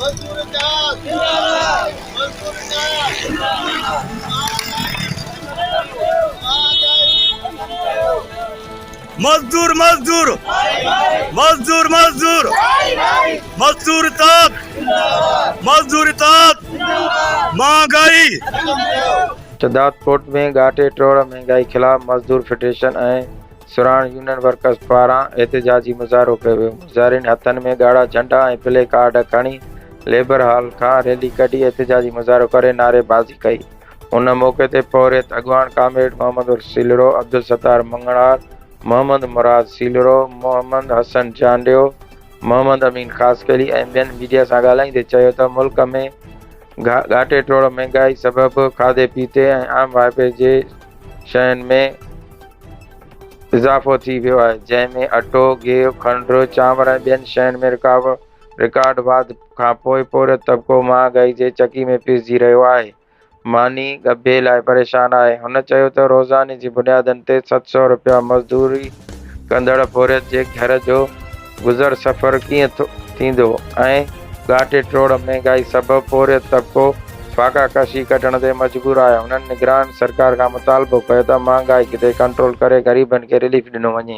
मजदूर मजदूर मजदूर मजदूर मजदूर इत्तेहाद मजदूर इत्तेहाद महंगाई। शहदादकोट में घाटे टोड़ महंगाई खिलाफ मजदूर फेडरेशन ऐं सुराण यूनियन वर्कर्स पारां एहतिजाजी मुज़ाहिरो कयो वियो। मुज़ाहिरीन हथनि में ॻाढ़ा झंडा ऐं प्ले कार्ड खणी लेबर हॉल खां रैली कढी एहतिजाजी मुज़ाहिरो करे नारेबाज़ी कई। उन मौक़े ते पौरियत अॻवान कामरेड मोहम्मद सीलरो, अब्दुल सत्तार मंगणार, मोहम्मद मुराद सीलरो, मोहम्मद हसन चांडियो, मोहम्मद अमीन ख़ासकेली ऐं ॿियनि मीडिया सां ॻाल्हाईंदे चयो त मुल्क में घाटे टोड़ महंगाई सबबि खाधे पीते ऐं आम वाइपे जे शयुनि में इज़ाफ़ो थी वियो आहे, जंहिं में अटो, गिहु, खंडु, चांवर ऐं ॿियनि शयुनि में रिकॉर्ड वाधि खां पोइ पौरियत तबिक़ो महांगाई जे चकी में पिसिजी रहियो आहे। मानी गबे लाइ परेशान आहे। हुन चयो त रोज़ाने जी बुनियादनि ते 700 रुपया मज़दूरी कंदड़ पौरियत जे घर जो गुज़र सफ़र कीअं थींदो ऐं घाटे टोड़ महंगाई सबबि पौरियत तबिक़ो फाका कशी कढण ते मजबूर आहे। हुननि निगरान सरकार खां मुतालबो कयो त महांगाई ते कंट्रोल करे ग़रीबनि खे रिलीफ ॾिनो वञे।